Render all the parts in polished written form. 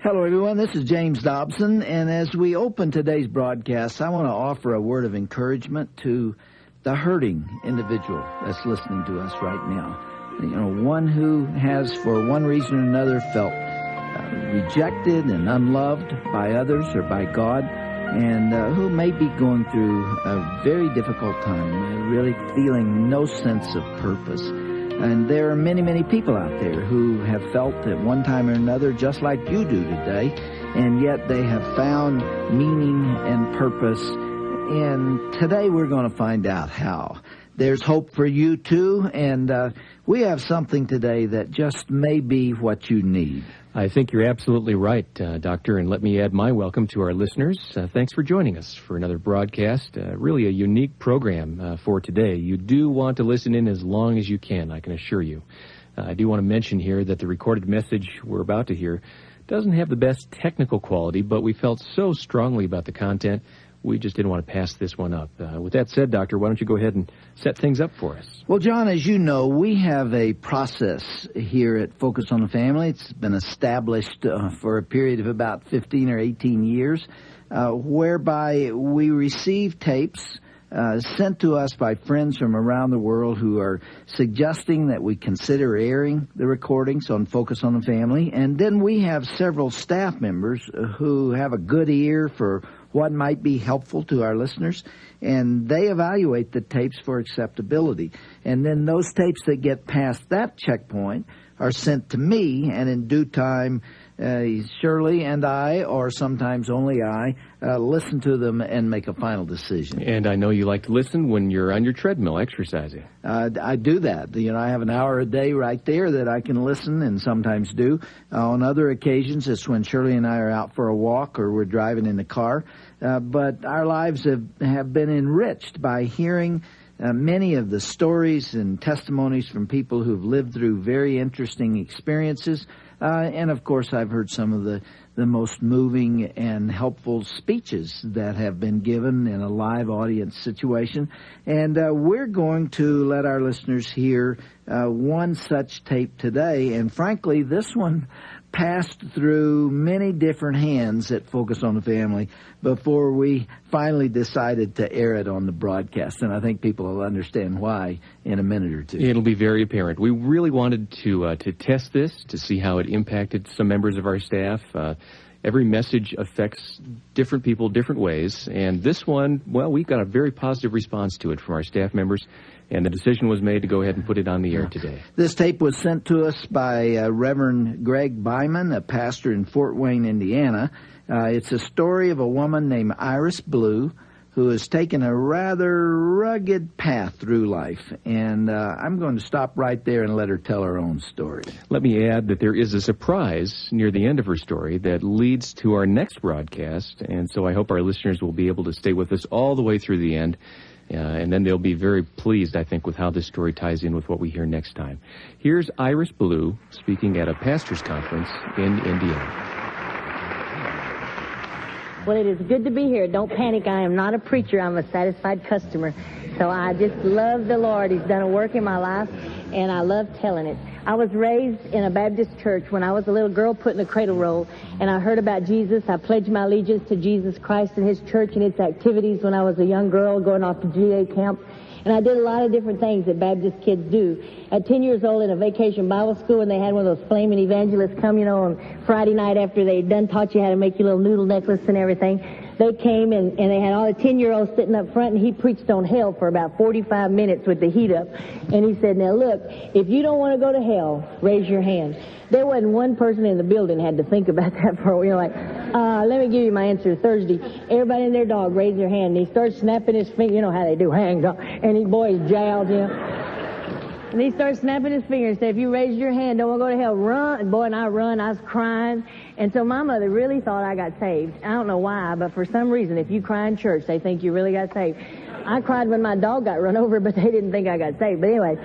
Hello, everyone. This is James Dobson, and as we open today's broadcast, I want to offer a word of encouragement to the hurting individual that's listening to us right now. You know, one who has, for one reason or another, felt rejected and unloved by others or by God, and who may be going through a very difficult time, really feeling no sense of purpose. And there are many, many people out there who have felt at one time or another just like you do today, and yet they have found meaning and purpose. And today we're going to find out how. There's hope for you too, and we have something today that just may be what you need. I think you're absolutely right, Doctor, and let me add my welcome to our listeners. Thanks for joining us for another broadcast, really a unique program for today. You do want to listen in as long as you can, I can assure you. I do want to mention here that the recorded message we're about to hear doesn't have the best technical quality, but we felt so strongly about the content, we just didn't want to pass this one up. With that said, Doctor, why don't you go ahead and set things up for us? Well, John, as you know, we have a process here at Focus on the Family. It's been established for a period of about 15 or 18 years, whereby we receive tapes sent to us by friends from around the world who are suggesting that we consider airing the recordings on Focus on the Family. And then we have several staff members who have a good ear for what might be helpful to our listeners, and they evaluate the tapes for acceptability. And then those tapes that get past that checkpoint are sent to me, and in due time, Shirley and I, or sometimes only I, listen to them and make a final decision. And I know you like to listen when you're on your treadmill exercising. I do that. You know, I have an hour a day right there that I can listen and sometimes do. On other occasions, it's when Shirley and I are out for a walk or we're driving in the car. But our lives have been enriched by hearing many of the stories and testimonies from people who've lived through very interesting experiences. And, of course, I've heard some of the most moving and helpful speeches that have been given in a live audience situation. And we're going to let our listeners hear one such tape today. And, frankly, this one passed through many different hands at Focus on the Family before we finally decided to air it on the broadcast. And I think people will understand why in a minute or two. It'll be very apparent. We really wanted to test this, to see how it impacted some members of our staff. Every message affects different people different ways. And this one, well, we got a very positive response to it from our staff members. And the decision was made to go ahead and put it on the air today. This tape was sent to us by Reverend Greg Byman, a pastor in Fort Wayne, Indiana. It's a story of a woman named Iris Blue who has taken a rather rugged path through life. And I'm going to stop right there and let her tell her own story. Let me add that there is a surprise near the end of her story that leads to our next broadcast. And so I hope our listeners will be able to stay with us all the way through the end. And then they'll be very pleased, I think, with how this story ties in with what we hear next time. Here's Iris Blue speaking at a pastor's conference in Indiana. Well, it is good to be here. Don't panic. I am not a preacher. I'm a satisfied customer. So I just love the Lord. He's done a work in my life, and I love telling it. I was raised in a Baptist church when I was a little girl put in a cradle roll, and I heard about Jesus. I pledged my allegiance to Jesus Christ and His church and its activities when I was a young girl going off to GA camp. And I did a lot of different things that Baptist kids do. At 10 years old in a vacation Bible school, and they had one of those flaming evangelists come, on Friday night after they'd done taught you how to make your little noodle necklace and everything. They came and they had all the 10-year-olds sitting up front, and he preached on hell for about 45 minutes with the heat up. And he said, now look, if you don't want to go to hell, raise your hand. There wasn't one person in the building had to think about that for a while. Let me give you my answer Thursday. Everybody and their dog raised their hand, and he started snapping his finger. You know how they do, hang on. And he boys jowled, And he started snapping his fingers and said, if you raise your hand, don't want to go to hell, run. And boy, and I run, I was crying. And so my mother really thought I got saved. I don't know why, but for some reason, if you cry in church, they think you really got saved. I cried when my dog got run over, but they didn't think I got saved. But anyway,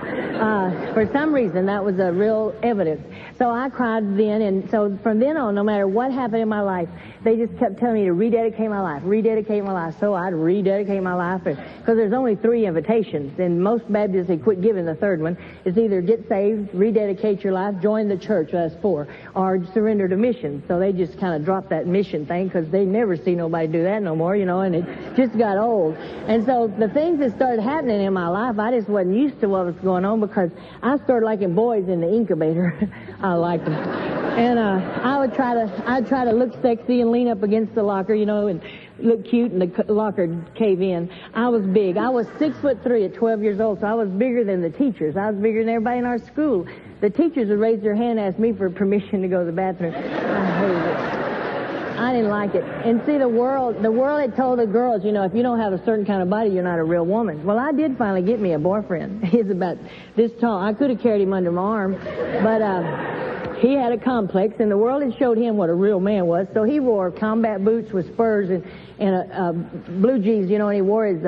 for some reason, that was a real evidence. So I cried then, and so from then on, no matter what happened in my life, they just kept telling me to rededicate my life, rededicate my life. So I'd rededicate my life, because there's only 3 invitations, and most Baptists, they quit giving the third one. It's either get saved, rededicate your life, join the church, that's 4, or surrender to mission. So they just kind of dropped that mission thing, because they never see nobody do that no more, and it just got old. And so the things that started happening in my life, I just wasn't used to what was going on, because I started liking boys in the incubator. I liked them. And I'd try to look sexy and lean up against the locker, and look cute, and the locker cave in. I was big. I was 6'3" at 12 years old, so I was bigger than the teachers. I was bigger than everybody in our school. The teachers would raise their hand and ask me for permission to go to the bathroom. I hated it. I didn't like it. And see, the world had told the girls, if you don't have a certain kind of body, you're not a real woman. Well, I did finally get me a boyfriend. He's about this tall. I could have carried him under my arm, but he had a complex, and the world had showed him what a real man was. So he wore combat boots with spurs and blue jeans, and he wore his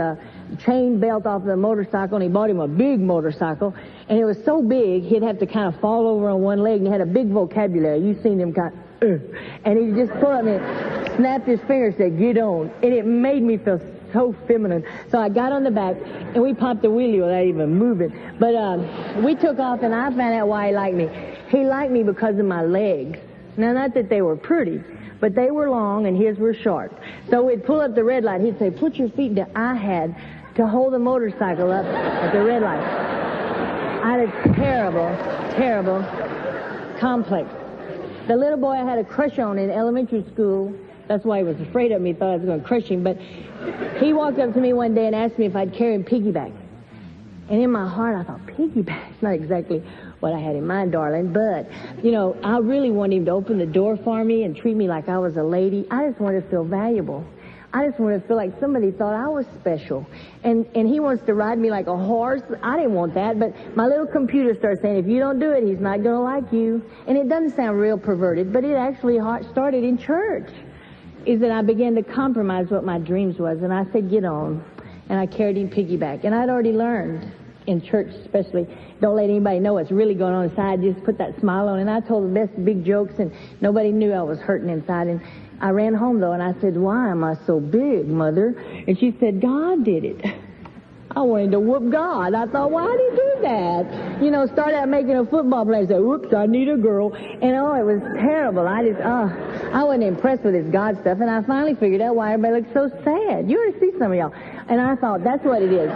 chain belt off the motorcycle, and he bought him a big motorcycle, and it was so big he'd have to kind of fall over on one leg, and he had a big vocabulary. You've seen him kind of, and he just pulled up and snapped his finger and said, "Get on," and it made me feel so feminine. So I got on the back, and we popped the wheelie without even moving. But we took off, and I found out why he liked me. He liked me because of my legs. Now, not that they were pretty, but they were long, and his were short. So we'd pull up the red light. He'd say, "Put your feet down." I had to hold the motorcycle up at the red light. I had a terrible, terrible complex. The little boy I had a crush on in elementary school, that's why he was afraid of me, thought I was going to crush him, but he walked up to me one day and asked me if I'd carry him piggyback. And in my heart, I thought, piggyback? It's not exactly what I had in mind, darling, but, I really wanted him to open the door for me and treat me like I was a lady. I just wanted to feel valuable. I just wanted to feel like somebody thought I was special. And he wants to ride me like a horse. I didn't want that, but my little computer started saying, if you don't do it, he's not going to like you. And it doesn't sound real perverted, but it actually started in church, is that I began to compromise what my dreams was. And I said, get on. And I carried him piggyback. And I'd already learned, in church especially, don't let anybody know what's really going on inside. Just put that smile on. And I told the best big jokes, and nobody knew I was hurting inside. And I ran home, though, and I said, why am I so big, Mother? And she said, God did it. I wanted to whoop God. I thought, why did he do that? Started out making a football player. Say, whoops, I need a girl. And, it was terrible. I wasn't impressed with his God stuff, and I finally figured out why everybody looked so sad. You ought to see some of y'all. And I thought, that's what it is.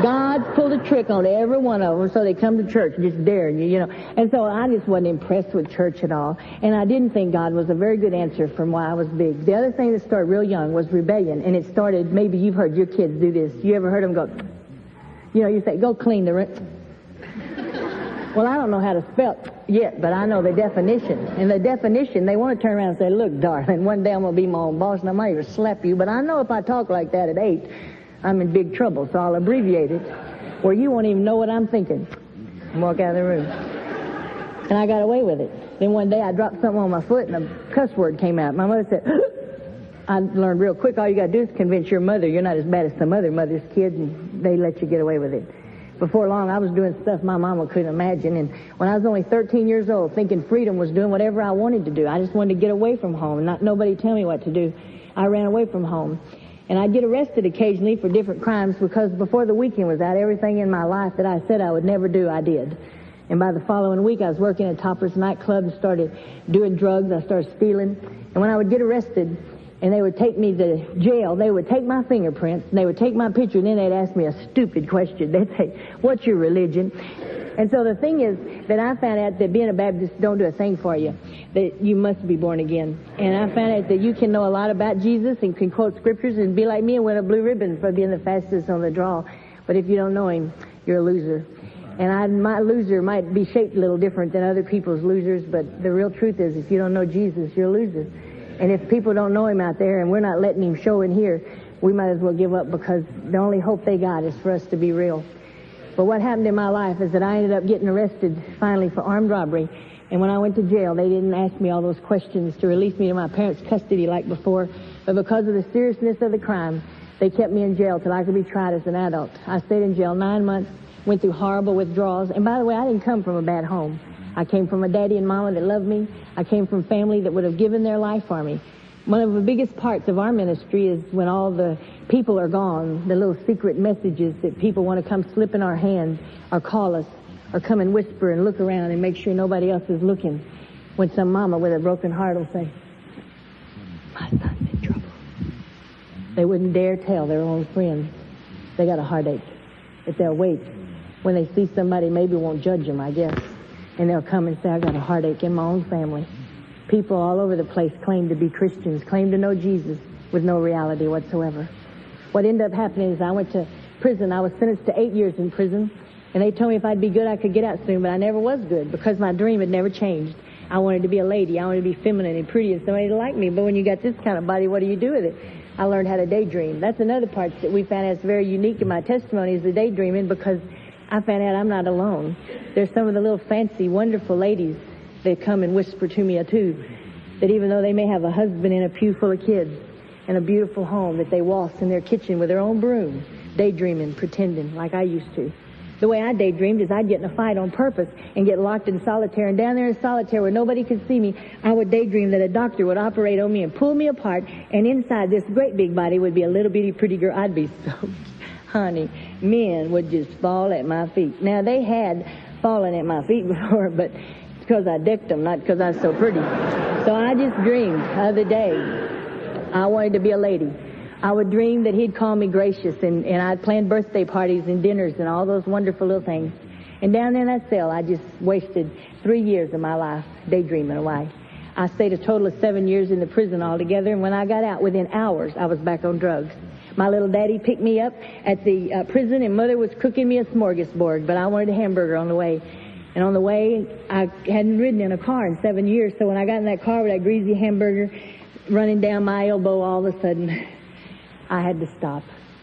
God pulled a trick on every one of them so they come to church just daring you, And so I just wasn't impressed with church at all. And I didn't think God was a very good answer from why I was big. The other thing that started real young was rebellion. And it started, maybe you've heard your kids do this. You ever heard them go, you say, go clean the room. Well, I don't know how to spell yet, but I know the definition. And the definition, they want to turn around and say, look, darling, one day I'm going to be my own boss, and I might even slap you. But I know if I talk like that at 8, I'm in big trouble, so I'll abbreviate it, where you won't even know what I'm thinking. And walk out of the room. And I got away with it. Then one day I dropped something on my foot, and a cuss word came out. My mother said, I learned real quick, all you got to do is convince your mother you're not as bad as some other mother's kids, and they let you get away with it. Before long, I was doing stuff my mama couldn't imagine, and when I was only 13 years old, thinking freedom was doing whatever I wanted to do. I just wanted to get away from home and not nobody tell me what to do. I ran away from home. And I'd get arrested occasionally for different crimes, because before the weekend was out, everything in my life that I said I would never do, I did. And by the following week, I was working at Topper's nightclub and started doing drugs. I started stealing. And when I would get arrested, and they would take me to jail, they would take my fingerprints, and they would take my picture, and then they'd ask me a stupid question. They'd say, what's your religion? And so the thing is that I found out that being a Baptist don't do a thing for you, that you must be born again. And I found out that you can know a lot about Jesus and can quote scriptures and be like me and win a blue ribbon for being the fastest on the draw. But if you don't know him, you're a loser. And my loser might be shaped a little different than other people's losers, but the real truth is if you don't know Jesus, you're a loser. And if people don't know him out there and we're not letting him show in here, we might as well give up, because the only hope they got is for us to be real. But what happened in my life is that I ended up getting arrested finally for armed robbery. And when I went to jail, they didn't ask me all those questions to release me to my parents' custody like before. But because of the seriousness of the crime, They kept me in jail till I could be tried as an adult. I stayed in jail 9 months, went through horrible withdrawals. And by the way, I didn't come from a bad home. I came from a daddy and mama that loved me. I came from family that would have given their life for me. One of the biggest parts of our ministry is when all the people are gone, the little secret messages that people want to come slip in our hand or call us or come and whisper and look around and make sure nobody else is looking. When some mama with a broken heart will say, my son's in trouble. They wouldn't dare tell their own friends they got a heartache. If they'll wait, when they see somebody, maybe won't judge them, I guess. And they'll come and say, I got a heartache in my own family. People all over the place claim to be Christians, claim to know Jesus with no reality whatsoever. What ended up happening is I went to prison. I was sentenced to 8 years in prison. And they told me if I'd be good, I could get out soon. But I never was good because my dream had never changed. I wanted to be a lady. I wanted to be feminine and pretty and somebody to like me. But when you got this kind of body, what do you do with it? I learned how to daydream. That's another part that we found that's very unique in my testimony is the daydreaming, because I found out I'm not alone. There's some of the little fancy, wonderful ladies that come and whisper to me too, that even though they may have a husband in a pew full of kids and a beautiful home, that they waltz in their kitchen with their own broom, daydreaming, pretending like I used to. The way I daydreamed is I'd get in a fight on purpose and get locked in solitaire. And down there in solitaire where nobody could see me, I would daydream that a doctor would operate on me and pull me apart. And inside this great big body would be a little bitty pretty girl. I'd be so, honey, men would just fall at my feet. Now, they had fallen at my feet before, but it's because I decked them, not because I was so pretty. So I just dreamed the other day I wanted to be a lady. I would dream that he'd call me gracious, and I'd plan birthday parties and dinners and all those wonderful little things. And down there in that cell, I just wasted 3 years of my life daydreaming away. I stayed a total of 7 years in the prison altogether, and when I got out, within hours, I was back on drugs. My little daddy picked me up at the prison, and Mother was cooking me a smorgasbord, but I wanted a hamburger on the way. And on the way, I hadn't ridden in a car in 7 years, so when I got in that car with that greasy hamburger running down my elbow, all of a sudden, I had to stop.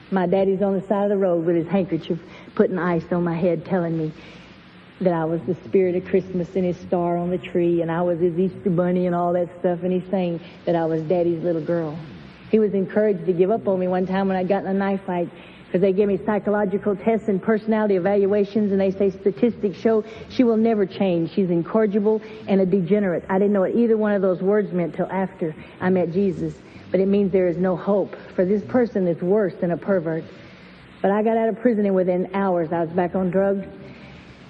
My daddy's on the side of the road with his handkerchief putting ice on my head, telling me that I was the spirit of Christmas and his star on the tree, and I was his Easter bunny and all that stuff, and he's saying that I was Daddy's little girl. He was encouraged to give up on me one time when I got in a knife fight, because they gave me psychological tests and personality evaluations, and they say statistics show she will never change. She's incorrigible and a degenerate. I didn't know what either one of those words meant till after I met Jesus. But it means there is no hope for this person that's worse than a pervert. But I got out of prison, and within hours I was back on drugs.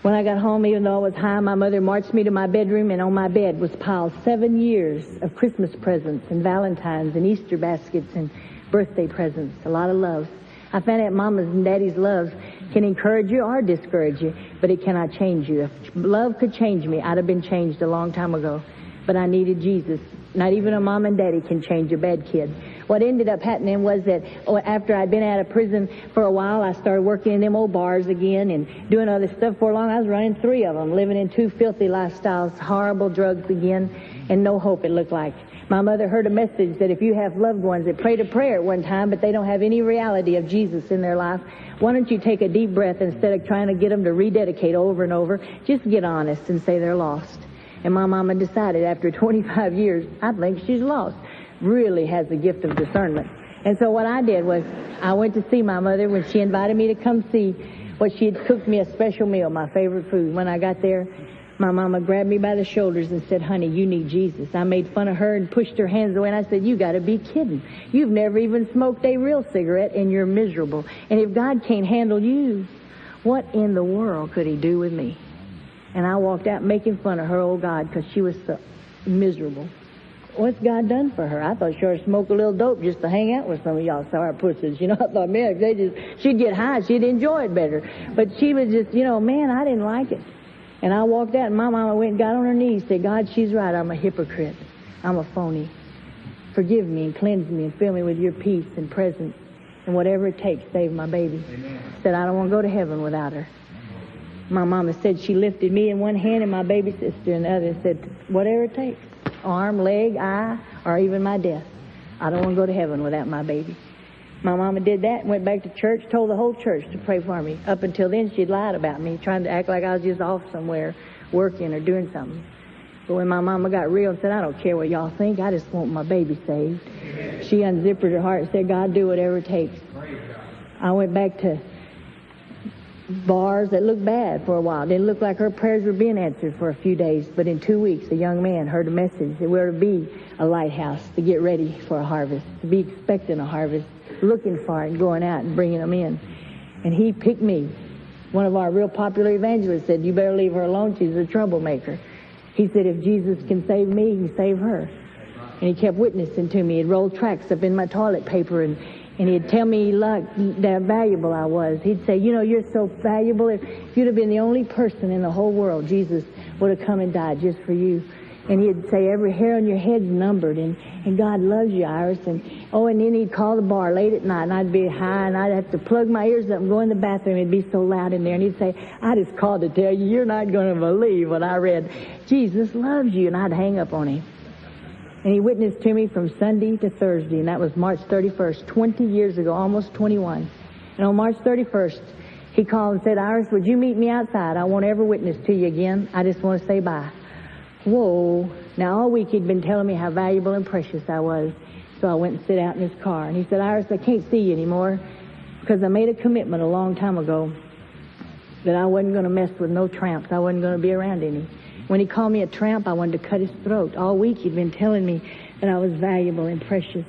When I got home, even though I was high, my mother marched me to my bedroom, and on my bed was piled 7 years of Christmas presents and Valentines and Easter baskets and birthday presents, a lot of love. I found out Mama's and Daddy's love can encourage you or discourage you, but it cannot change you. If love could change me, I'd have been changed a long time ago. But I needed Jesus. Not even a mom and daddy can change a bad kid. What ended up happening was that after I'd been out of prison for a while, I started working in them old bars again and doing other stuff. For long, I was running 3 of them, living in 2 filthy lifestyles, horrible drugs again, and no hope it looked like. My mother heard a message that if you have loved ones that prayed a prayer at one time, but they don't have any reality of Jesus in their life, why don't you take a deep breath instead of trying to get them to rededicate over and over? Just get honest and say they're lost. And my mama decided after 25 years, I think she's lost. Really has the gift of discernment. And so what I did was I went to see my mother when she invited me to come see what she had cooked me a special meal, my favorite food. When I got there, my mama grabbed me by the shoulders and said, honey, you need Jesus. I made fun of her and pushed her hands away, and I said, you got to be kidding. You've never even smoked a real cigarette, and you're miserable. And if God can't handle you, what in the world could he do with me? And I walked out making fun of her old God because she was so miserable. What's God done for her? I thought she ought to smoke a little dope just to hang out with some of y'all sour pussies. You know, I thought, man, if she'd get high, she'd enjoy it better. But she was just, man, I didn't like it. And I walked out, and my mama went and got on her knees and said, God, she's right. I'm a hypocrite. I'm a phony. Forgive me and cleanse me and fill me with your peace and presence. And whatever it takes, save my baby. Amen. Said, I don't want to go to heaven without her. My mama said she lifted me in one hand and my baby sister in the other and said, whatever it takes, arm, leg, eye, or even my death. I don't want to go to heaven without my baby. My mama did that, went back to church, told the whole church to pray for me. Up until then, she'd lied about me, trying to act like I was just off somewhere working or doing something. But when my mama got real and said, I don't care what y'all think, I just want my baby saved, she unzipped her heart and said, God, do whatever it takes. I went back to bars that looked bad for a while. Didn't look like her prayers were being answered for a few days. But in 2 weeks, a young man heard a message that we're to be a lighthouse, to get ready for a harvest, to be expecting a harvest, looking for it and going out and bringing them in. And he picked me. One of our real popular evangelists said, you better leave her alone. She's a troublemaker. He said, if Jesus can save me, he can save her. And he kept witnessing to me. He'd roll tracts up in my toilet paper, and he'd tell me how valuable I was. He'd say, you know, you're so valuable. If you'd have been the only person in the whole world, Jesus would have come and died just for you. And he'd say, every hair on your head's numbered, and God loves you, Iris. And then he'd call the bar late at night, and I'd be high, and I'd have to plug my ears up and go in the bathroom. It'd be so loud in there. And he'd say, I just called to tell you, you're not going to believe what I read. Jesus loves you. And I'd hang up on him. And he witnessed to me from Sunday to Thursday, and that was March 31st, 20 years ago, almost 21. And on March 31st, he called and said, Iris, would you meet me outside? I won't ever witness to you again. I just want to say bye. Whoa. Now, all week he'd been telling me how valuable and precious I was. So I went and sit out in his car. And he said, Iris, I can't see you anymore because I made a commitment a long time ago that I wasn't going to mess with no tramps. I wasn't going to be around any. When he called me a tramp, I wanted to cut his throat. All week he'd been telling me that I was valuable and precious.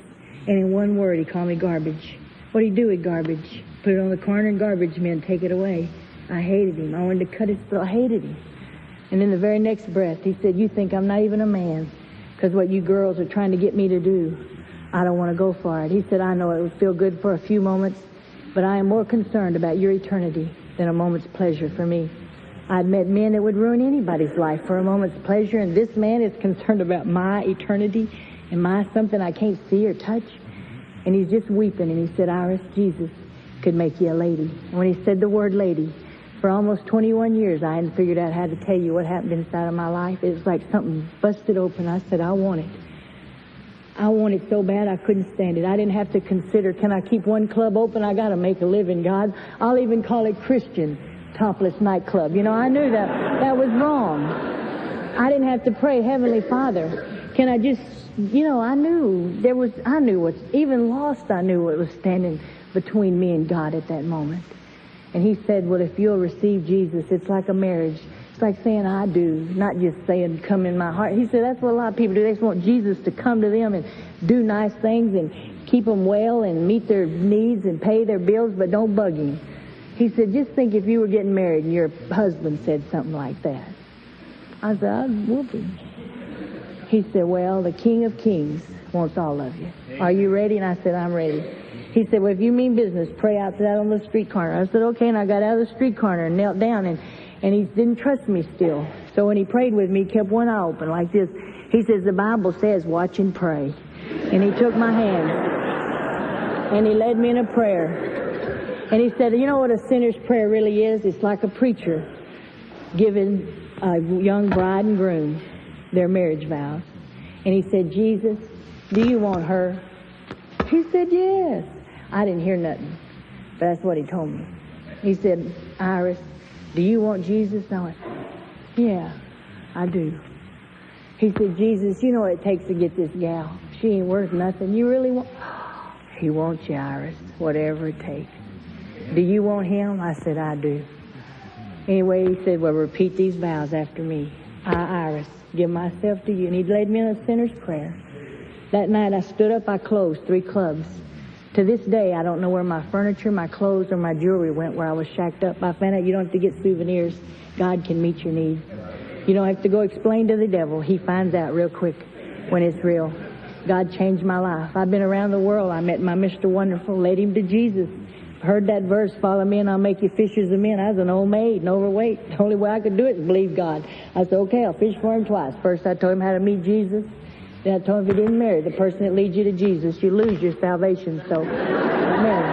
And in one word, he called me garbage. What'd he do with garbage? Put it on the corner and garbage men take it away. I hated him. I wanted to cut his throat. I hated him. And in the very next breath, he said, you think I'm not even a man because what you girls are trying to get me to do, I don't want to go for it. He said, I know it would feel good for a few moments, but I am more concerned about your eternity than a moment's pleasure for me. I've met men that would ruin anybody's life for a moment's pleasure, and this man is concerned about my eternity and my something I can't see or touch. And he's just weeping, and he said, Iris, Jesus could make you a lady. And when he said the word lady, for almost 21 years, I hadn't figured out how to tell you what happened inside of my life. It was like something busted open. I said, I want it. I want it so bad I couldn't stand it. I didn't have to consider, can I keep one club open? I got to make a living, God. I'll even call it Christian Topless Nightclub. You know, I knew that was wrong. I didn't have to pray, Heavenly Father, can I just, you know, I knew even lost, I knew what was standing between me and God at that moment. And he said, well, if you'll receive Jesus, it's like a marriage. It's like saying, I do, not just saying, come in my heart. He said, that's what a lot of people do. They just want Jesus to come to them and do nice things and keep them well and meet their needs and pay their bills, but don't bug him. He said, just think if you were getting married and your husband said something like that. I said, I'd whoop him. He said, well, the King of Kings wants all of you. Are you ready? And I said, I'm ready. He said, well, if you mean business, pray out to that on the street corner. I said, okay, and I got out of the street corner and knelt down, and he didn't trust me still. So when he prayed with me, he kept one eye open like this. He says, the Bible says, watch and pray. And he took my hand, and he led me in a prayer. And he said, you know what a sinner's prayer really is? It's like a preacher giving a young bride and groom their marriage vows. And he said, Jesus, do you want her? He said, yes. I didn't hear nothing, but that's what he told me. He said, Iris, do you want Jesus? I went, yeah, I do. He said, Jesus, you know what it takes to get this gal. She ain't worth nothing. You really want? He wants you, Iris, whatever it takes. Do you want him? I said, I do. Anyway, he said, well, repeat these vows after me. I, Iris, give myself to you. And he led me in a sinner's prayer. That night I stood up, I closed 3 clubs. To this day, I don't know where my furniture, my clothes, or my jewelry went where I was shacked up. I found out you don't have to get souvenirs. God can meet your needs. You don't have to go explain to the devil. He finds out real quick when it's real. God changed my life. I've been around the world. I met my Mr. Wonderful, led him to Jesus. Heard that verse, follow me and I'll make you fishers of men. I was an old maid and overweight. The only way I could do it is believe God. I said, okay, I'll fish for him twice. First I told him how to meet Jesus. Then I told him if you didn't marry the person that leads you to Jesus, you lose your salvation. So, marry.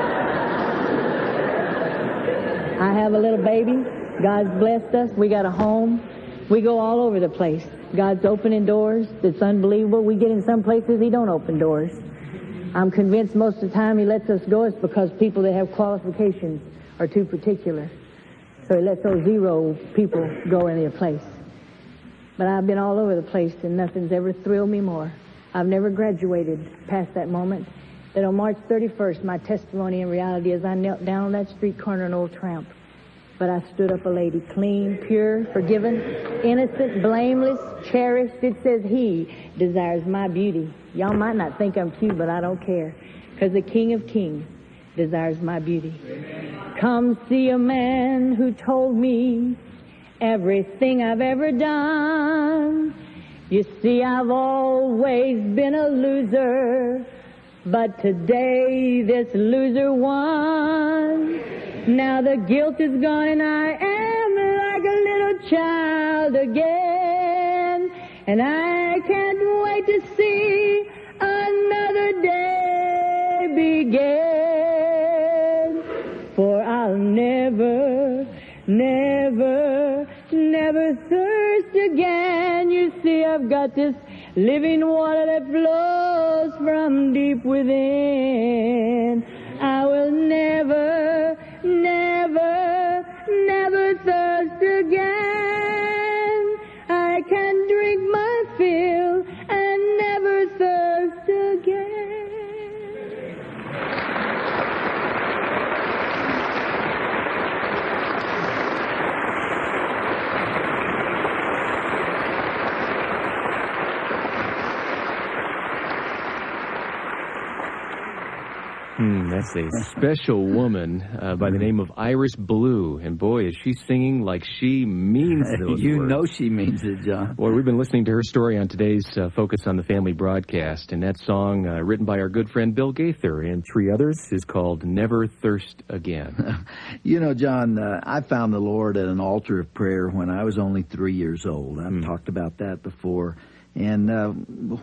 I have a little baby. God's blessed us. We got a home. We go all over the place. God's opening doors. It's unbelievable. We get in some places he don't open doors. I'm convinced most of the time he lets us go is because people that have qualifications are too particular. So he lets those 0 people go in their place. But I've been all over the place, and nothing's ever thrilled me more. I've never graduated past that moment that on March 31st, my testimony in reality is I knelt down on that street corner an old tramp. But I stood up a lady, clean, pure, forgiven, innocent, blameless, cherished. It says he desires my beauty. Y'all might not think I'm cute, but I don't care, because the King of Kings desires my beauty. Come see a man who told me everything I've ever done. You see, I've always been a loser, but today this loser won. Now the guilt is gone and I am like a little child again. And I can't wait to see another day begin. For I'll never, never, never thirst again. You see, I've got this living water that flows from deep within. I will never, never, never thirst again. I can drink my fill and never thirst again. That's a special woman by the name of Iris Blue. And boy, is she singing like she means those You words. know she means it, John. Well, we've been listening to her story on today's Focus on the Family broadcast. And that song, written by our good friend Bill Gaither and three others, is called Never Thirst Again. You know, John, I found the Lord at an altar of prayer when I was only 3 years old. I've talked about that before. And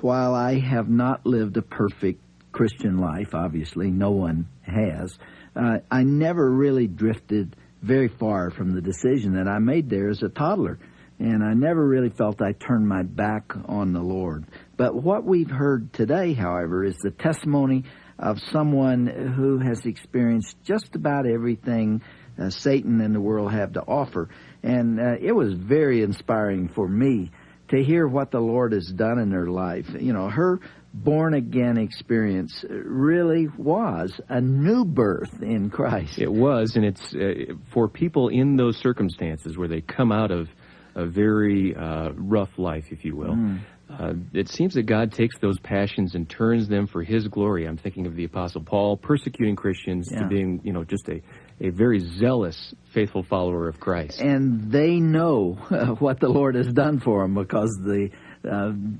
while I have not lived a perfect Christian life, obviously, no one has, I never really drifted very far from the decision that I made there as a toddler. And I never really felt I turned my back on the Lord. But what we've heard today, however, is the testimony of someone who has experienced just about everything Satan and the world have to offer. And it was very inspiring for me to hear what the Lord has done in her life. You know, her born-again experience really was a new birth in Christ. It was, and it's for people in those circumstances where they come out of a very rough life, if you will. It seems that God takes those passions and turns them for His glory. I'm thinking of the Apostle Paul persecuting Christians to being, you know, just a very zealous, faithful follower of Christ. And they know what the Lord has done for them because the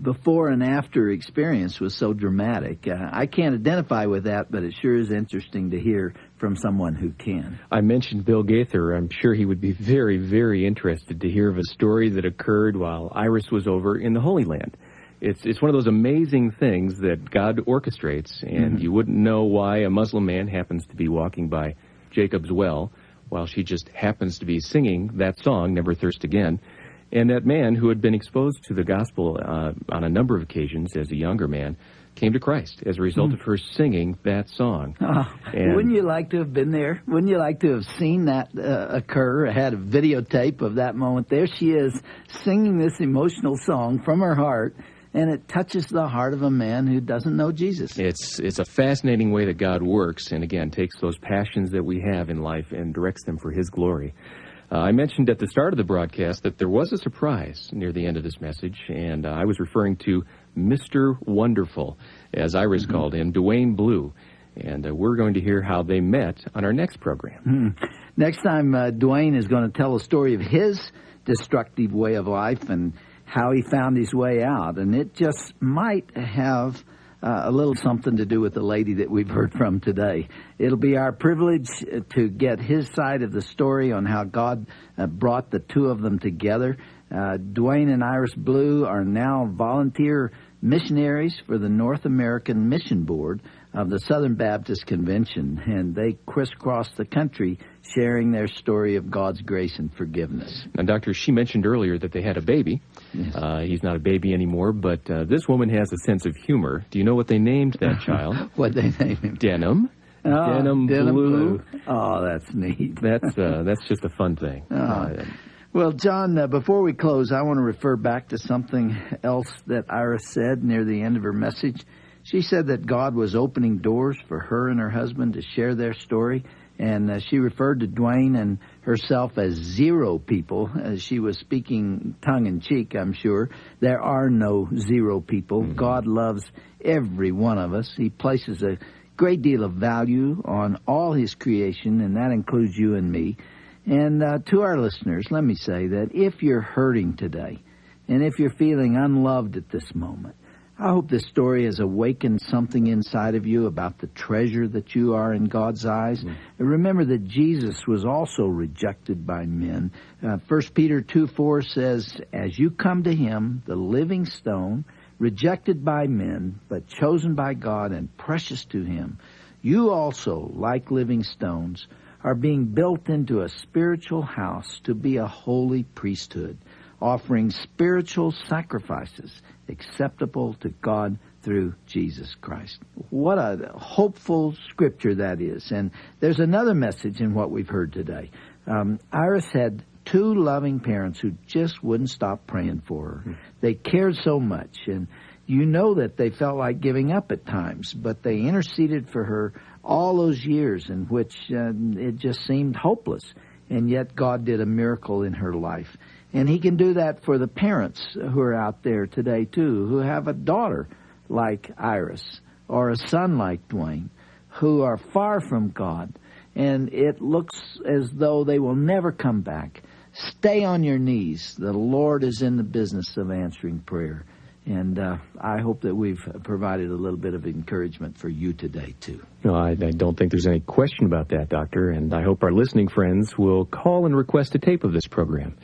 before and after experience was so dramatic. I can't identify with that, but it sure is interesting to hear from someone who can. I mentioned Bill Gaither. I'm sure he would be very, very interested to hear of a story that occurred while Iris was over in the Holy Land. It's one of those amazing things that God orchestrates, and you wouldn't know why a Muslim man happens to be walking by Jacob's well while she just happens to be singing that song, Never Thirst Again. And that man, who had been exposed to the gospel on a number of occasions as a younger man, came to Christ as a result of her singing that song. Wouldn't you like to have been there? Wouldn't you like to have seen that occur, had a videotape of that moment? There she is singing this emotional song from her heart, and it touches the heart of a man who doesn't know Jesus. It's a fascinating way that God works, and again, takes those passions that we have in life and directs them for His glory. I mentioned at the start of the broadcast that there was a surprise near the end of this message, and I was referring to Mr. Wonderful, as Iris called him, Duane Blue. And we're going to hear how they met on our next program. Next time, Duane is going to tell a story of his destructive way of life and how he found his way out. And it just might have a little something to do with the lady that we've heard from today. It'll be our privilege to get his side of the story on how God brought the two of them together. Duane and Iris Blue are now volunteer missionaries for the North American Mission Board of the Southern Baptist Convention, and they crisscross the country sharing their story of God's grace and forgiveness. Now, Doctor, she mentioned earlier that they had a baby. Yes. He's not a baby anymore, but this woman has a sense of humor. Do you know what they named that child? What they named him? Denim. Denim Blue. Oh, that's neat. That's just a fun thing. Well, John, before we close, I want to refer back to something else that Iris said near the end of her message. she said that God was opening doors for her and her husband to share their story. And she referred to Duane and herself as zero people. She was speaking tongue-in-cheek, I'm sure. There are no zero people. Mm-hmm. God loves every one of us. He places a great deal of value on all His creation, and that includes you and me. And to our listeners, let me say that if you're hurting today, and if you're feeling unloved at this moment, I hope this story has awakened something inside of you about the treasure that you are in God's eyes. Mm. Remember that Jesus was also rejected by men. 1 Peter 2:4 says, "As you come to Him, the living stone, rejected by men, but chosen by God and precious to Him, you also, like living stones, are being built into a spiritual house to be a holy priesthood, offering spiritual sacrifices acceptable to God through Jesus Christ." What a hopeful scripture that is. And there's another message in what we've heard today. Iris had two loving parents who just wouldn't stop praying for her. They cared so much, and you know that they felt like giving up at times, but they interceded for her all those years in which it just seemed hopeless. And yet God did a miracle in her life. And He can do that for the parents who are out there today, too, who have a daughter like Iris or a son like Duane, who are far from God. And it looks as though they will never come back. Stay on your knees. The Lord is in the business of answering prayer. And I hope that we've provided a little bit of encouragement for you today, too. No, I don't think there's any question about that, Doctor. And I hope our listening friends will call and request a tape of this program.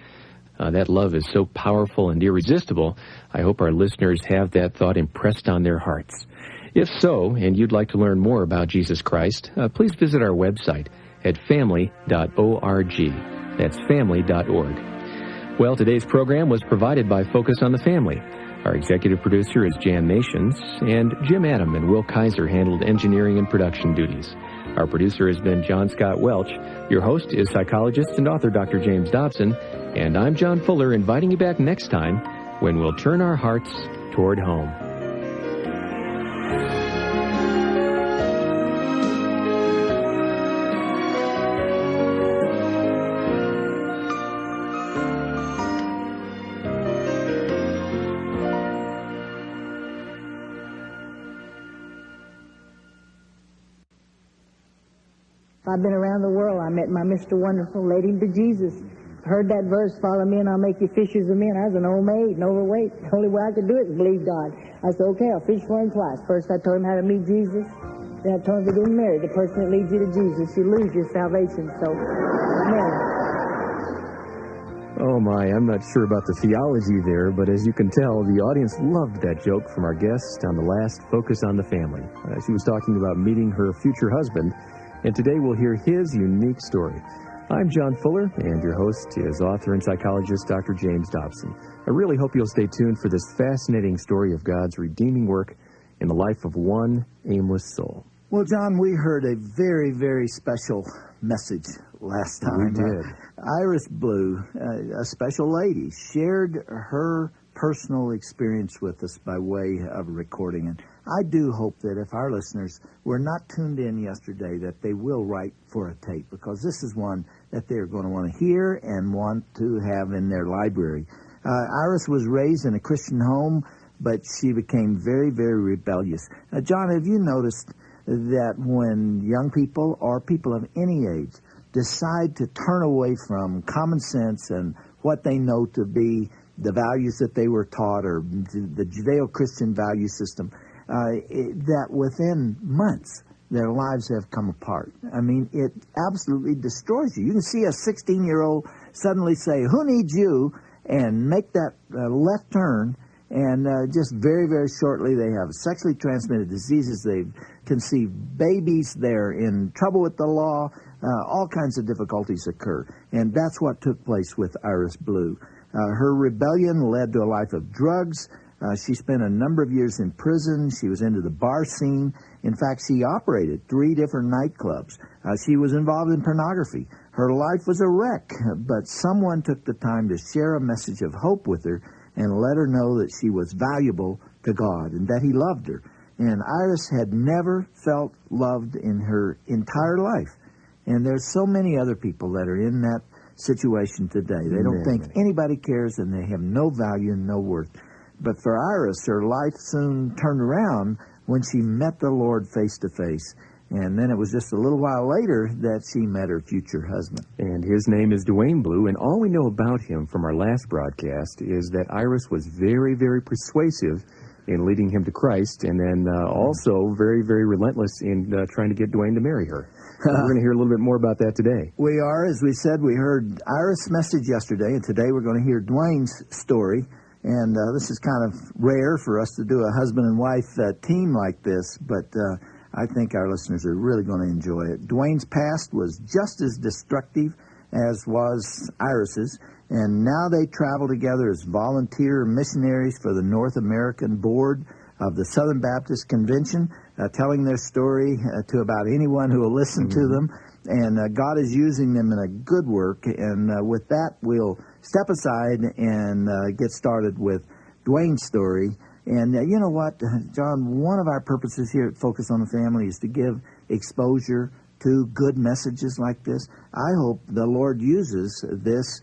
That love is so powerful and irresistible. I hope our listeners have that thought impressed on their hearts. If so, and you'd like to learn more about Jesus Christ, please visit our website at family.org. That's family.org. Well, today's program was provided by Focus on the Family. Our executive producer is Jan Nations, and Jim Adam and Will Kaiser handled engineering and production duties. Our producer has been John Scott Welch. Your host is psychologist and author Dr. James Dobson. And I'm John Fuller, inviting you back next time when we'll turn our hearts toward home. I've been around the world. I met my Mr. Wonderful, led him to Jesus. Heard that verse, "Follow me and I'll make you fishers of men." I was an old maid and overweight. The only way I could do it is believe God. I said, okay, I'll fish for him twice. First I told him how to meet Jesus. Then I told him if you didn't marry the person that leads you to Jesus, you lose your salvation. So, marry. Oh my, I'm not sure about the theology there, but as you can tell, the audience loved that joke from our guest on the last Focus on the Family. She was talking about meeting her future husband, and today we'll hear his unique story. I'm John Fuller, and your host is author and psychologist Dr. James Dobson. I really hope you'll stay tuned for this fascinating story of God's redeeming work in the life of one aimless soul. Well, John, we heard a very, very special message last time. We did. Iris Blue, a special lady, shared her personal experience with us by way of recording. And I do hope that if our listeners were not tuned in yesterday, that they will write for a tape, because this is one that they're going to want to hear and want to have in their library. Iris was raised in a Christian home, but she became very, very rebellious. John, have you noticed that when young people or people of any age decide to turn away from common sense and what they know to be the values that they were taught, or the Judeo-Christian value system, that within months their lives have come apart? I mean, it absolutely destroys you. You can see a 16-year-old suddenly say, "Who needs you?" and make that left turn, and just very, very shortly they have sexually transmitted diseases, they've conceived babies, they're in trouble with the law, all kinds of difficulties occur. And that's what took place with Iris Blue. Her rebellion led to a life of drugs. She spent a number of years in prison. She was into the bar scene. In fact, she operated 3 different nightclubs. She was involved in pornography. Her life was a wreck, but someone took the time to share a message of hope with her and let her know that she was valuable to God and that He loved her. And Iris had never felt loved in her entire life. And there's so many other people that are in that situation today. They don't think anybody cares, and they have no value and no worth. But for Iris, her life soon turned around when she met the Lord face to face. And then it was just a little while later that she met her future husband. And his name is Duane Blue, and all we know about him from our last broadcast is that Iris was very, very persuasive in leading him to Christ, and then also very, very relentless in trying to get Duane to marry her. We're going to hear a little bit more about that today. We are. As we said, we heard Iris' message yesterday, and today we're going to hear Duane's story. And this is kind of rare for us to do a husband and wife team like this, but I think our listeners are really going to enjoy it. Duane's past was just as destructive as was Iris's, and now they travel together as volunteer missionaries for the North American Board of the Southern Baptist Convention, telling their story to about anyone who will listen to them. And God is using them in a good work. And with that, we'll step aside and get started with Duane's story. And you know what, John, one of our purposes here at Focus on the Family is to give exposure to good messages like this. I hope the Lord uses this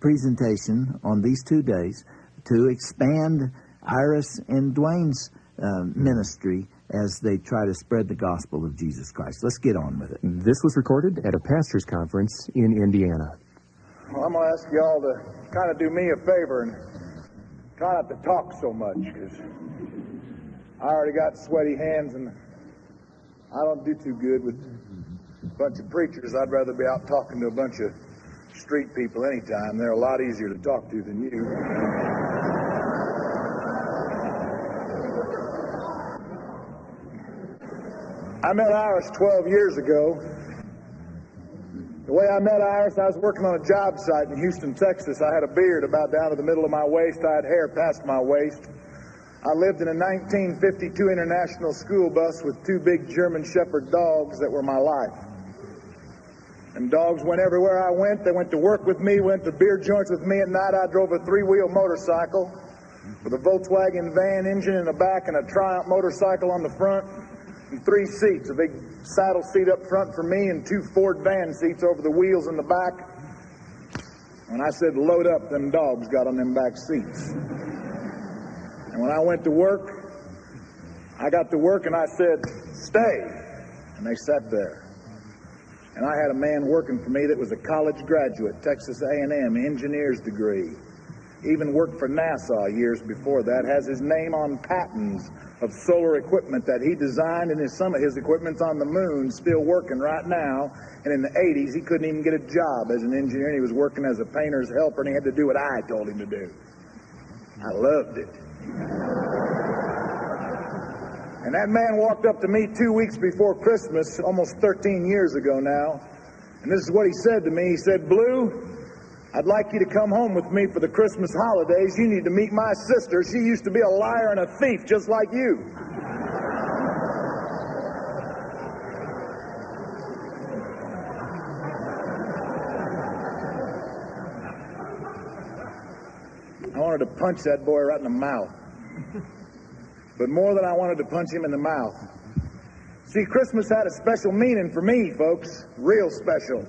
presentation on these 2 days to expand Iris and Duane's ministry as they try to spread the gospel of Jesus Christ. Let's get on with it. This was recorded at a pastor's conference in Indiana. Well, I'm going to ask you all to kind of do me a favor and try not to talk so much, because I already got sweaty hands and I don't do too good with a bunch of preachers. I'd rather be out talking to a bunch of street people anytime. They're a lot easier to talk to than you. I met Iris 12 years ago. The way I met Iris, I was working on a job site in Houston, Texas. I had a beard about down to the middle of my waist. I had hair past my waist. I lived in a 1952 International school bus with 2 big German Shepherd dogs that were my life. And dogs went everywhere I went. They went to work with me, went to beer joints with me. At night, I drove a 3-wheel motorcycle with a Volkswagen van engine in the back and a Triumph motorcycle on the front. And 3 seats, a big saddle seat up front for me and 2 Ford van seats over the wheels in the back. When I said load up, them dogs got on them back seats. And when I went to work, I got to work and I said, stay. And they sat there. And I had a man working for me that was a college graduate, Texas A&M, engineer's degree. Even worked for NASA years before that, has his name on patents of solar equipment that he designed, and some of his equipment's on the moon, still working right now. And in the 80s, he couldn't even get a job as an engineer, and he was working as a painter's helper, and he had to do what I told him to do. I loved it. And that man walked up to me 2 weeks before Christmas, almost 13 years ago now, and this is what he said to me. He said, Blue, I'd like you to come home with me for the Christmas holidays. You need to meet my sister. She used to be a liar and a thief just like you. I wanted to punch that boy right in the mouth. But more than I wanted to punch him in the mouth. See, Christmas had a special meaning for me, folks. Real special.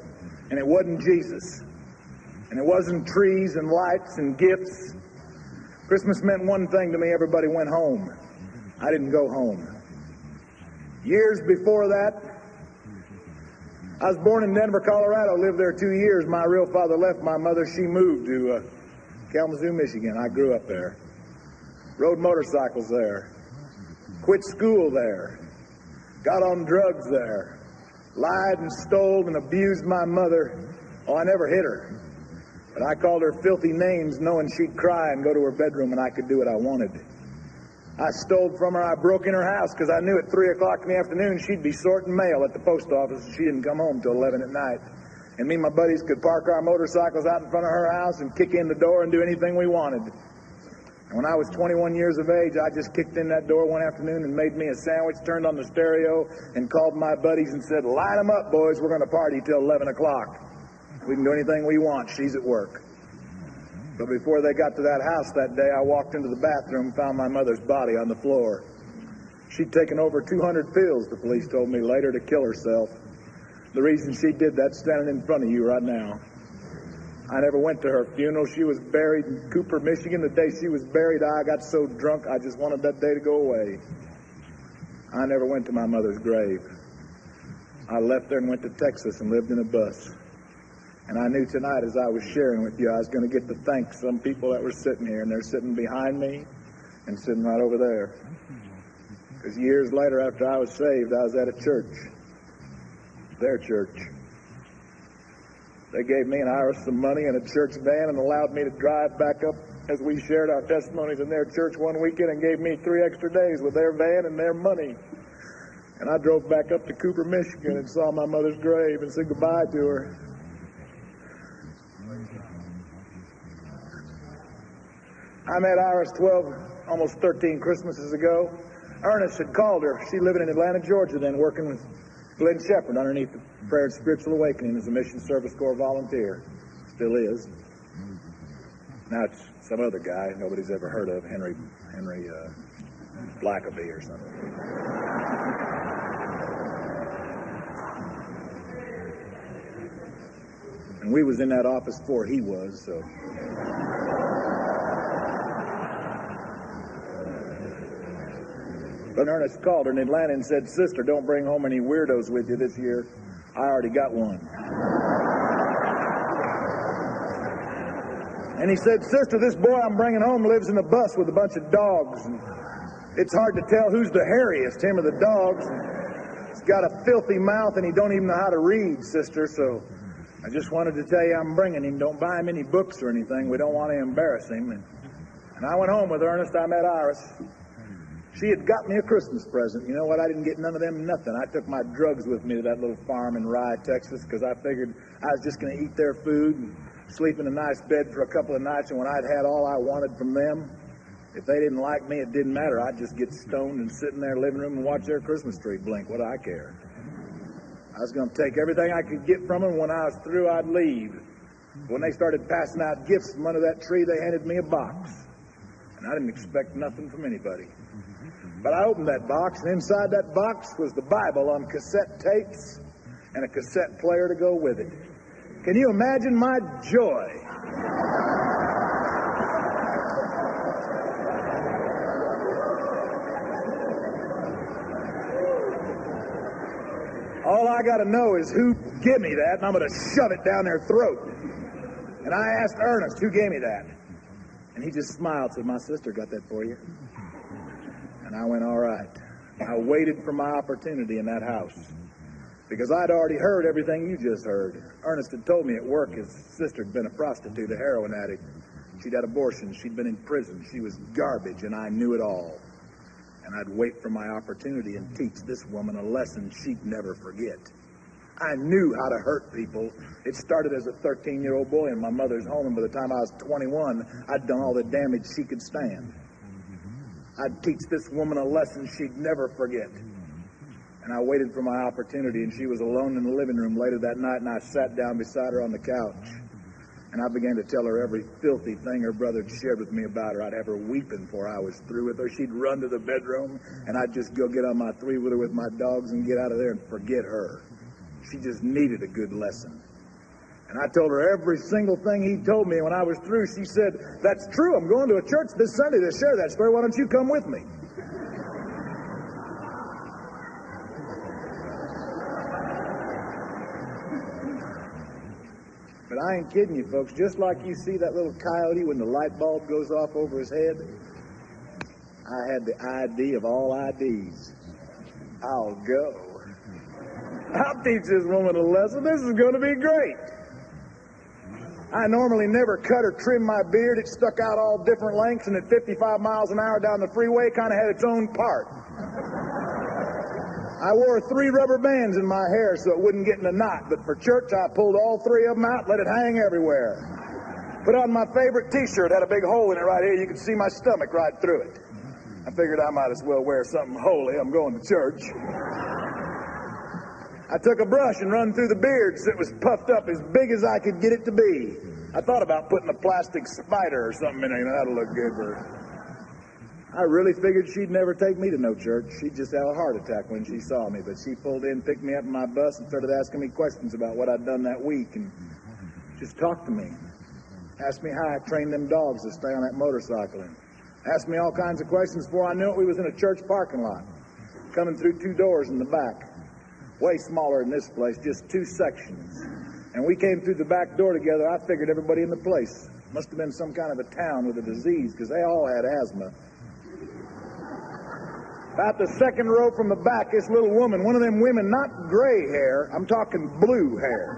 And it wasn't Jesus. And it wasn't trees and lights and gifts. Christmas meant one thing to me: everybody went home. I didn't go home. Years before that, I was born in Denver, Colorado, lived there 2 years. My real father left my mother. She moved to Kalamazoo, Michigan. I grew up there. Rode motorcycles there. Quit school there. Got on drugs there. Lied and stole and abused my mother. Oh, I never hit her. But I called her filthy names knowing she'd cry and go to her bedroom and I could do what I wanted. I stole from her. I broke in her house because I knew at 3 o'clock in the afternoon she'd be sorting mail at the post office and she didn't come home till 11 at night. And me and my buddies could park our motorcycles out in front of her house and kick in the door and do anything we wanted. And when I was 21 years of age, I just kicked in that door one afternoon and made me a sandwich, turned on the stereo, and called my buddies and said, line them up, boys, we're going to party till 11 o'clock. We can do anything we want. She's at work. But before they got to that house that day, I walked into the bathroom and found my mother's body on the floor. She'd taken over 200 pills, the police told me later, to kill herself. The reason she did that standing in front of you right now. I never went to her funeral. She was buried in Cooper, Michigan. The day she was buried, I got so drunk I just wanted that day to go away. I never went to my mother's grave. I left there and went to Texas and lived in a bus. And I knew tonight as I was sharing with you, I was going to get to thank some people that were sitting here, and they're sitting behind me and sitting right over there. Because years later, after I was saved, I was at a church, their church. They gave me and Iris some money and a church van and allowed me to drive back up as we shared our testimonies in their church one weekend, and gave me 3 extra days with their van and their money. And I drove back up to Cooper, Michigan, and saw my mother's grave and said goodbye to her. I met Iris 12, almost 13 Christmases ago. Ernest had called her. She living in Atlanta, Georgia, then working with Glenn Shepherd underneath the Prayer and Spiritual Awakening as a Mission Service Corps volunteer. Still is. Now it's some other guy nobody's ever heard of, Henry Blackaby or something. And we was in that office before he was, so. But Ernest called her in Atlanta and said, "Sister, don't bring home any weirdos with you this year. I already got one." And he said, "Sister, this boy I'm bringing home lives in a bus with a bunch of dogs. And it's hard to tell who's the hairiest, him or the dogs. He's got a filthy mouth and he don't even know how to read, sister. So I just wanted to tell you I'm bringing him. Don't buy him any books or anything. We don't want to embarrass him." And I went home with Ernest. I met Iris. She had got me a Christmas present. You know what? I didn't get none of them nothing. I took my drugs with me to that little farm in Rye, Texas, because I figured I was just going to eat their food and sleep in a nice bed for a couple of nights, and when I'd had all I wanted from them, if they didn't like me, it didn't matter. I'd just get stoned and sit in their living room and watch their Christmas tree blink. What do I care? I was going to take everything I could get from them. When I was through, I'd leave. When they started passing out gifts from under that tree, they handed me a box. And I didn't expect nothing from anybody. But I opened that box, and inside that box was the Bible on cassette tapes and a cassette player to go with it. Can you imagine my joy? All I got to know is who gave me that, and I'm going to shove it down their throat. And I asked Ernest, who gave me that? And he just smiled, said, "My sister got that for you." And I went, all right. I waited for my opportunity in that house because I'd already heard everything you just heard. Ernest had told me at work his sister had been a prostitute, a heroin addict. She'd had abortions. She'd been in prison. She was garbage, and I knew it all. And I'd wait for my opportunity and teach this woman a lesson she'd never forget. I knew how to hurt people. It started as a 13-year-old boy in my mother's home, and by the time I was 21, I'd done all the damage she could stand. I'd teach this woman a lesson she'd never forget. And I waited for my opportunity, and she was alone in the living room later that night, and I sat down beside her on the couch. And I began to tell her every filthy thing her brother had shared with me about her. I'd have her weeping before I was through with her. She'd run to the bedroom, and I'd just go get on my three-wheeler with my dogs and get out of there and forget her. She just needed a good lesson. And I told her every single thing he told me. And when I was through, she said, "That's true. I'm going to a church this Sunday to share that story. Why don't you come with me?" But I ain't kidding you, folks. Just like you see that little coyote when the light bulb goes off over his head, I had the ID of all IDs. I'll go. I'll teach this woman a lesson. This is going to be great. I normally never cut or trim my beard. It stuck out all different lengths, and at 55 miles an hour down the freeway, it kind of had its own part. I wore 3 rubber bands in my hair so it wouldn't get in a knot, but for church, I pulled all 3 of them out, let it hang everywhere. Put on my favorite T-shirt, had a big hole in it right here. You could see my stomach right through it. I figured I might as well wear something holy. I'm going to church. I took a brush and run through the beard so it was puffed up as big as I could get it to be. I thought about putting a plastic spider or something in it. That'll look good for her. I really figured she'd never take me to no church. She'd just have a heart attack when she saw me. But she pulled in, picked me up in my bus, and started asking me questions about what I'd done that week, and just talked to me. Asked me how I trained them dogs to stay on that motorcycle, and asked me all kinds of questions. Before I knew it, we was in a church parking lot, coming through 2 doors in the back. Way smaller than this place, just 2 sections. And we came through the back door together. I figured everybody in the place must have been some kind of a town with a disease, because they all had asthma. About the second row from the back, this little woman, one of them women, not gray hair, I'm talking blue hair.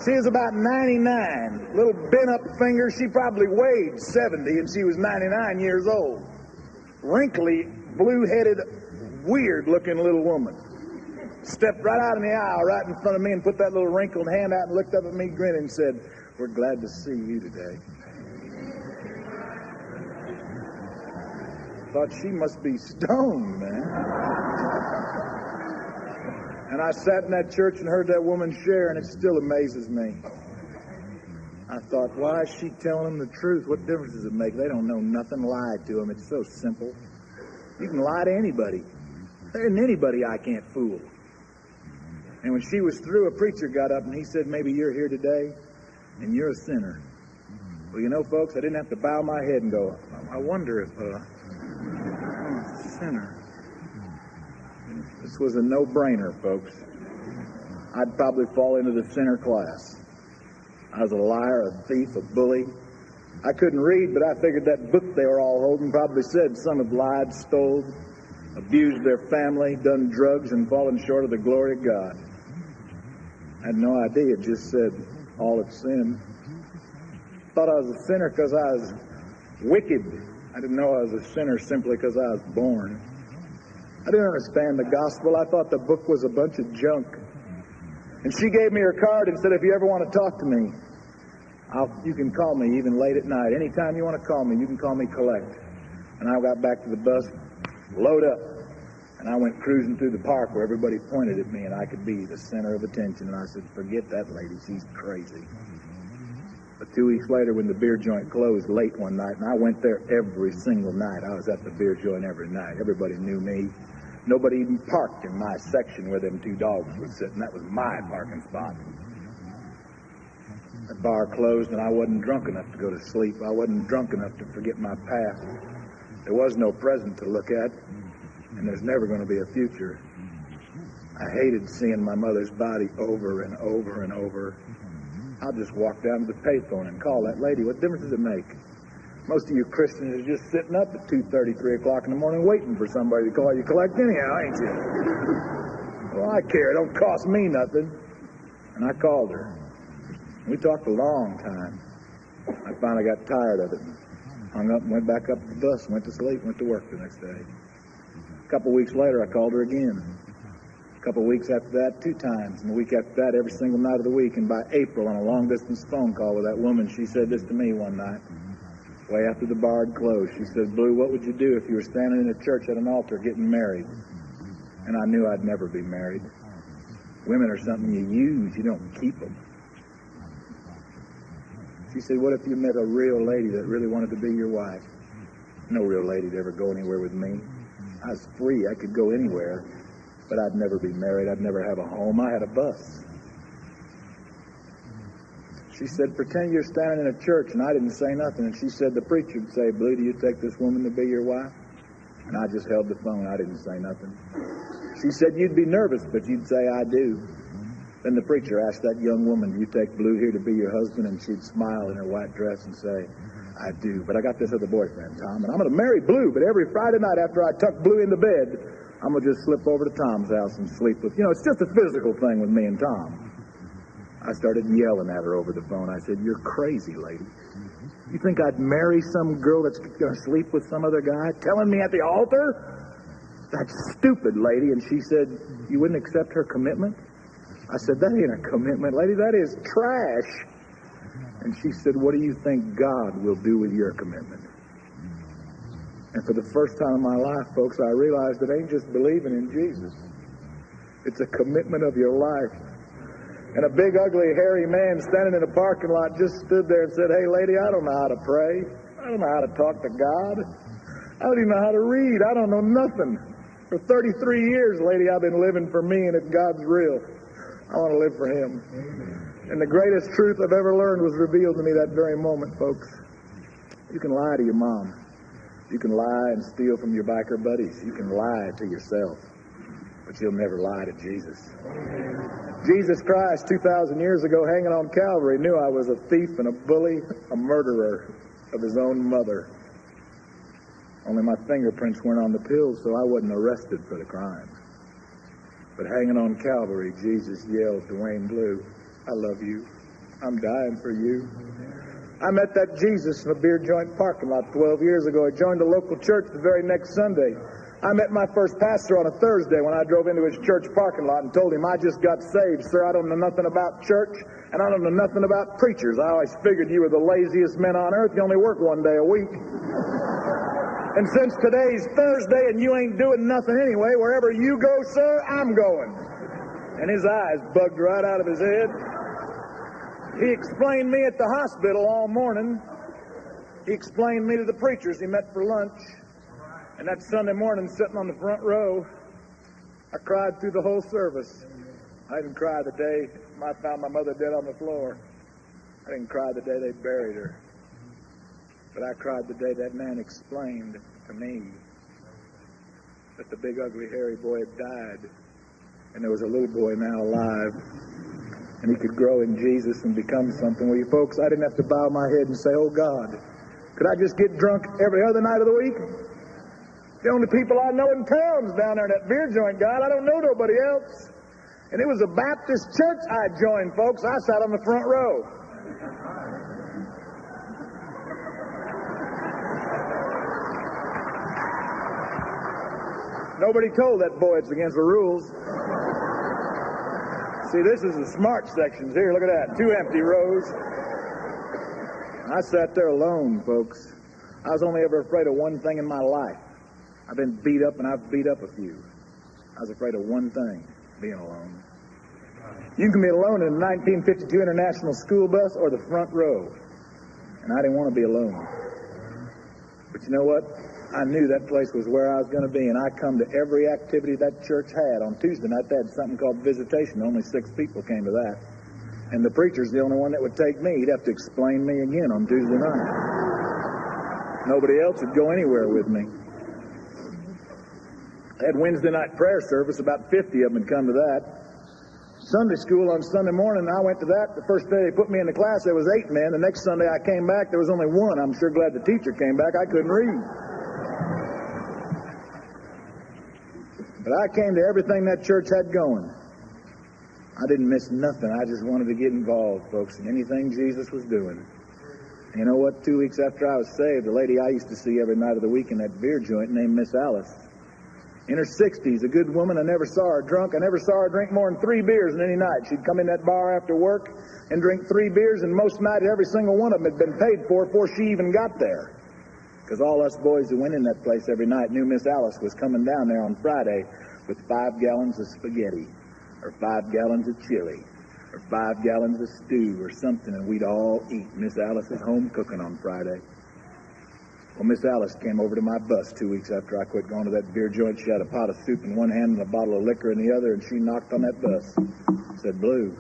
She was about 99, little bent-up fingers. She probably weighed 70, and she was 99 years old. Wrinkly, blue-headed, weird-looking little woman. Stepped right out in the aisle right in front of me and put that little wrinkled hand out and looked up at me grinning and said, "We're glad to see you today." Thought she must be stoned, man. And I sat in that church and heard that woman share, and it still amazes me. I thought, why is she telling them the truth? What difference does it make? They don't know nothing. Lie to them. It's so simple. You can lie to anybody. There isn't anybody I can't fool. And when she was through, a preacher got up and he said, maybe you're here today and you're a sinner. Well, you know, folks, I didn't have to bow my head and go, I wonder if, sinner. This was a no-brainer, folks. I'd probably fall into the sinner class. I was a liar, a thief, a bully. I couldn't read, but I figured that book they were all holding probably said some have lied, stole, abused their family, done drugs, and fallen short of the glory of God. I had no idea. It just said, all have sinned. Thought I was a sinner because I was wicked. I didn't know I was a sinner simply because I was born. I didn't understand the gospel. I thought the book was a bunch of junk. And she gave me her card and said, if you ever want to talk to me, you can call me even late at night. Anytime you want to call me, you can call me collect. And I got back to the bus, load up. And I went cruising through the park where everybody pointed at me and I could be the center of attention. And I said, forget that lady, she's crazy. But 2 weeks later when the beer joint closed late one night, and I went there every single night. I was at the beer joint every night. Everybody knew me. Nobody even parked in my section where them 2 dogs were sitting. That was my parking spot. The bar closed and I wasn't drunk enough to go to sleep. I wasn't drunk enough to forget my past. There was no present to look at. And there's never going to be a future. I hated seeing my mother's body over and over and over. I'll just walk down to the payphone and call that lady. What difference does it make? Most of you Christians are just sitting up at 2:30, 3 o'clock in the morning waiting for somebody to call you collect anyhow, ain't you? Well, I care. It don't cost me nothing. And I called her. We talked a long time. I finally got tired of it. Hung up and went back up to the bus, went to sleep, went to work the next day. A couple weeks later, I called her again. A couple weeks after that, 2 times. And the week after that, every single night of the week. And by April, on a long-distance phone call with that woman, she said this to me one night, way after the bar had closed. She said, Blue, what would you do if you were standing in a church at an altar getting married? And I knew I'd never be married. Women are something you use. You don't keep them. She said, what if you met a real lady that really wanted to be your wife? No real lady'd ever go anywhere with me. I was free. I could go anywhere, but I'd never be married. I'd never have a home. I had a bus. She said, pretend you're standing in a church, and I didn't say nothing. And she said, the preacher would say, Blue, do you take this woman to be your wife? And I just held the phone. I didn't say nothing. She said, you'd be nervous, but you'd say, I do. Then the preacher asked that young woman, do you take Blue here to be your husband? And she'd smile in her white dress and say, I do, but I got this other boyfriend, Tom, and I'm going to marry Blue, but every Friday night after I tuck Blue into bed, I'm going to just slip over to Tom's house and sleep with, it's just a physical thing with me and Tom. I started yelling at her over the phone. I said, you're crazy, lady. You think I'd marry some girl that's going to sleep with some other guy? Telling me at the altar? That's stupid, lady. And she said, you wouldn't accept her commitment? I said, that ain't a commitment, lady. That is trash. And she said, what do you think God will do with your commitment? And for the first time in my life, folks, I realized it ain't just believing in Jesus. It's a commitment of your life. And a big, ugly, hairy man standing in a parking lot just stood there and said, hey, lady, I don't know how to pray. I don't know how to talk to God. I don't even know how to read. I don't know nothing. For 33 years, lady, I've been living for me, and if God's real, I want to live for Him. And the greatest truth I've ever learned was revealed to me that very moment, folks. You can lie to your mom. You can lie and steal from your biker buddies. You can lie to yourself. But you'll never lie to Jesus. Jesus Christ, 2,000 years ago, hanging on Calvary, knew I was a thief and a bully, a murderer of His own mother. Only my fingerprints weren't on the pills, so I wasn't arrested for the crime. But hanging on Calvary, Jesus yelled, Duane Blue, I love you. I'm dying for you. I met that Jesus in a beer joint parking lot 12 years ago. I joined a local church the very next Sunday. I met my first pastor on a Thursday when I drove into his church parking lot and told him, I just got saved, sir. I don't know nothing about church, and I don't know nothing about preachers. I always figured you were the laziest men on earth. You only work one day a week. And since today's Thursday and you ain't doing nothing anyway, wherever you go, sir, I'm going. And his eyes bugged right out of his head. He explained me at the hospital all morning. He explained me to the preachers he met for lunch. And that Sunday morning, sitting on the front row, I cried through the whole service. I didn't cry the day I found my mother dead on the floor. I didn't cry the day they buried her. But I cried the day that man explained to me that the big, ugly, hairy boy had died, and there was a little boy now alive, and he could grow in Jesus and become something. Well, you folks, I didn't have to bow my head and say, oh, God, could I just get drunk every other night of the week? The only people I know in town's down there in that beer joint, God. I don't know nobody else. And it was a Baptist church I joined, folks. I sat on the front row. Nobody told that boy it's against the rules. See, this is the smart sections here. Look at that. 2 empty rows. I sat there alone, folks. I was only ever afraid of one thing in my life. I've been beat up, and I've beat up a few. I was afraid of one thing, being alone. You can be alone in a 1952 International School Bus or the front row. And I didn't want to be alone. But you know what? I knew that place was where I was going to be, and I come to every activity that church had. On Tuesday night, they had something called visitation. Only 6 people came to that. And the preacher's the only one that would take me. He'd have to explain me again on Tuesday night. Nobody else would go anywhere with me. I had Wednesday night prayer service. About 50 of them had come to that. Sunday school on Sunday morning, I went to that. The first day they put me in the class, there was 8 men. The next Sunday I came back, there was only 1. I'm sure glad the teacher came back. I couldn't read. But I came to everything that church had going. I didn't miss nothing. I just wanted to get involved, folks, in anything Jesus was doing. And you know what? 2 weeks after I was saved, the lady I used to see every night of the week in that beer joint named Miss Alice, in her 60s, a good woman. I never saw her drunk. I never saw her drink more than 3 beers in any night. She'd come in that bar after work and drink 3 beers, and most nights every single one of them had been paid for before she even got there. Because all us boys who went in that place every night knew Miss Alice was coming down there on Friday with 5 gallons of spaghetti, or 5 gallons of chili, or 5 gallons of stew or something, and we'd all eat. Miss Alice's home cooking on Friday. Well, Miss Alice came over to my bus 2 weeks after I quit going to that beer joint. She had a pot of soup in one hand and a bottle of liquor in the other, and she knocked on that bus. Said, Blue,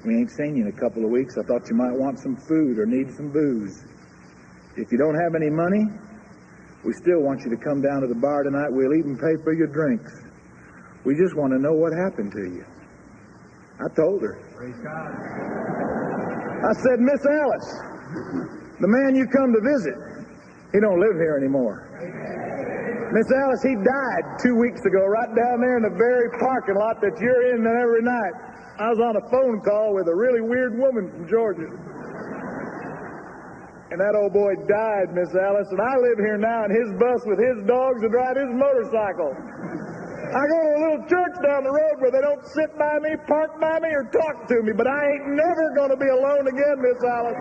we ain't seen you in a couple of weeks. I thought you might want some food or need some booze. If you don't have any money, we still want you to come down to the bar tonight. We'll even pay for your drinks. We just want to know what happened to you. I told her. Praise God. I said, Miss Alice, the man you come to visit, he don't live here anymore. Miss Alice, he died 2 weeks ago right down there in the very parking lot that you're in every night. I was on a phone call with a really weird woman from Georgia. And that old boy died, Miss Alice, and I live here now in his bus with his dogs and ride his motorcycle. I go to a little church down the road where they don't sit by me, park by me, or talk to me, but I ain't never going to be alone again, Miss Alice.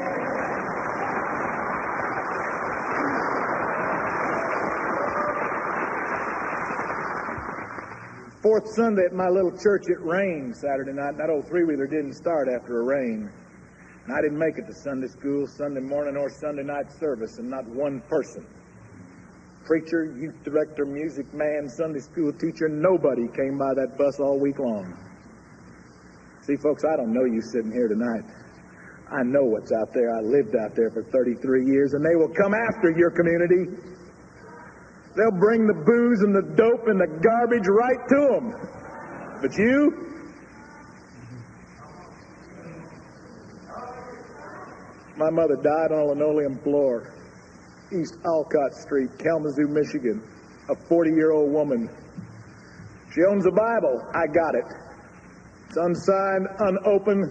Fourth Sunday at my little church, it rained Saturday night. That old three-wheeler didn't start after a rain. And I didn't make it to Sunday school, Sunday morning, or Sunday night service, and not one person preacher, youth director, music man, Sunday school teacher, nobody came by that bus all week long. See, folks, I don't know you sitting here tonight. I know what's out there. I lived out there for 33 years, and they will come after your community. They'll bring the booze and the dope and the garbage right to them. But you? My mother died on a linoleum floor, East Alcott Street, Kalamazoo, Michigan, a 40-year-old woman. She owns a Bible. I got it. It's unsigned, unopened,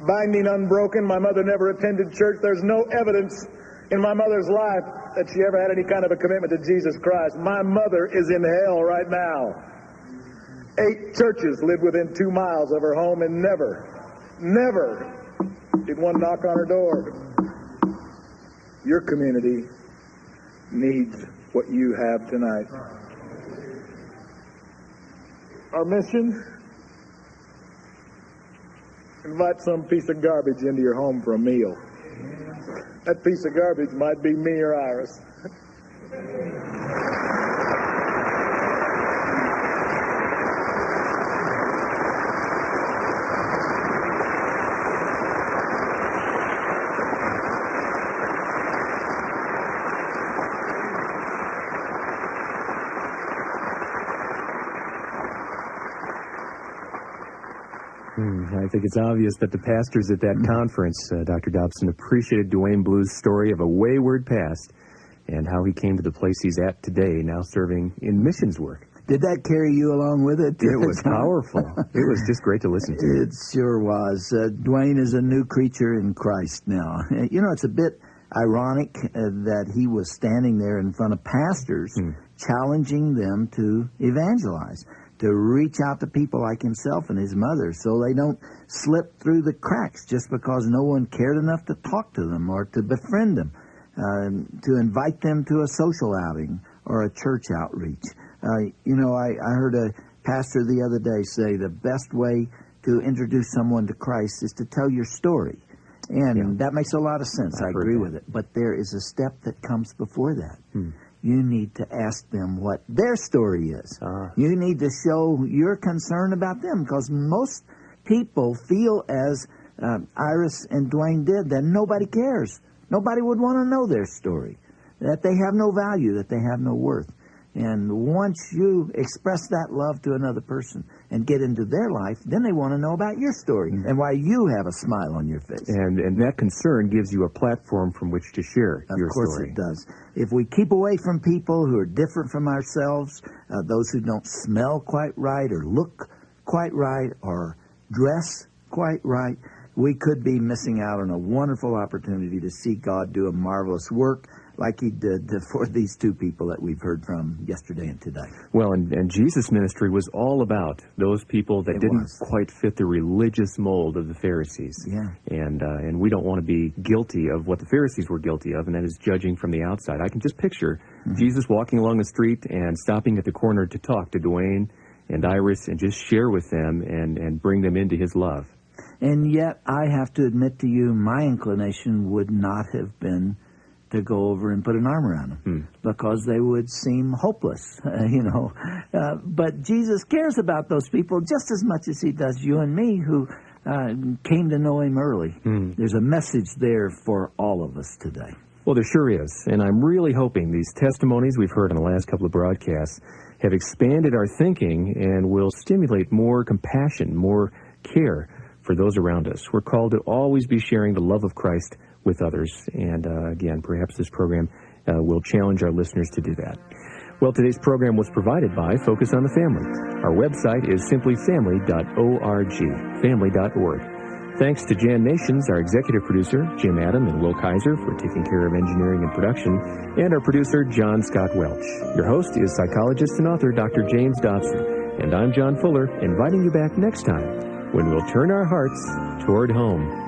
binding unbroken. My mother never attended church. There's no evidence in my mother's life that she ever had any kind of a commitment to Jesus Christ. My mother is in hell right now. 8 churches live within 2 miles of her home, and never did one knock on her door. Your community needs what you have tonight. Our mission: invite some piece of garbage into your home for a meal. That piece of garbage might be me or Iris. I think it's obvious that the pastors at that conference, Dr. Dobson, appreciated Duane Blue's story of a wayward past and how he came to the place he's at today, now serving in missions work. Did that carry you along with it? It was powerful. It was just great to listen to. It sure was. Duane is a new creature in Christ now. You know, it's a bit ironic that he was standing there in front of pastors, challenging them to evangelize, to reach out to people like himself and his mother so they don't slip through the cracks just because no one cared enough to talk to them or to befriend them, to invite them to a social outing or a church outreach. You know, I heard a pastor the other day say the best way to introduce someone to Christ is to tell your story. And that makes a lot of sense. I agree with it. But there is a step that comes before that. You need to ask them what their story is. You need to show your concern about them, because most people feel as Iris and Duane did, that nobody cares. Nobody would want to know their story, that they have no value, that they have no worth. And once you express that love to another person and get into their life, then they want to know about your story and why you have a smile on your face. And that concern gives you a platform from which to share your story. Of course it does. If we keep away from people who are different from ourselves, those who don't smell quite right or look quite right or dress quite right, we could be missing out on a wonderful opportunity to see God do a marvelous work like he did for these 2 people that we've heard from yesterday and today. Well, and Jesus' ministry was all about those people that didn't quite fit the religious mold of the Pharisees. Yeah. And we don't want to be guilty of what the Pharisees were guilty of, and that is judging from the outside. I can just picture Jesus walking along the street and stopping at the corner to talk to Duane and Iris and just share with them and bring them into his love. And yet, I have to admit to you, my inclination would not have been to go over and put an arm around them, because they would seem hopeless, you know. But Jesus cares about those people just as much as he does you and me, who came to know him early. There's a message there for all of us today. Well, there sure is, and I'm really hoping these testimonies we've heard on the last couple of broadcasts have expanded our thinking and will stimulate more compassion, more care for those around us. We're called to always be sharing the love of Christ with others, and again, perhaps this program will challenge our listeners to do that. Well, today's program was provided by Focus on the Family. Our website is simply family.org, family.org. Thanks to Jan Nations, our executive producer, Jim Adam and Will Kaiser, for taking care of engineering and production, and our producer, John Scott Welch. Your host is psychologist and author Dr. James Dobson, and I'm John Fuller, inviting you back next time when we'll turn our hearts toward home.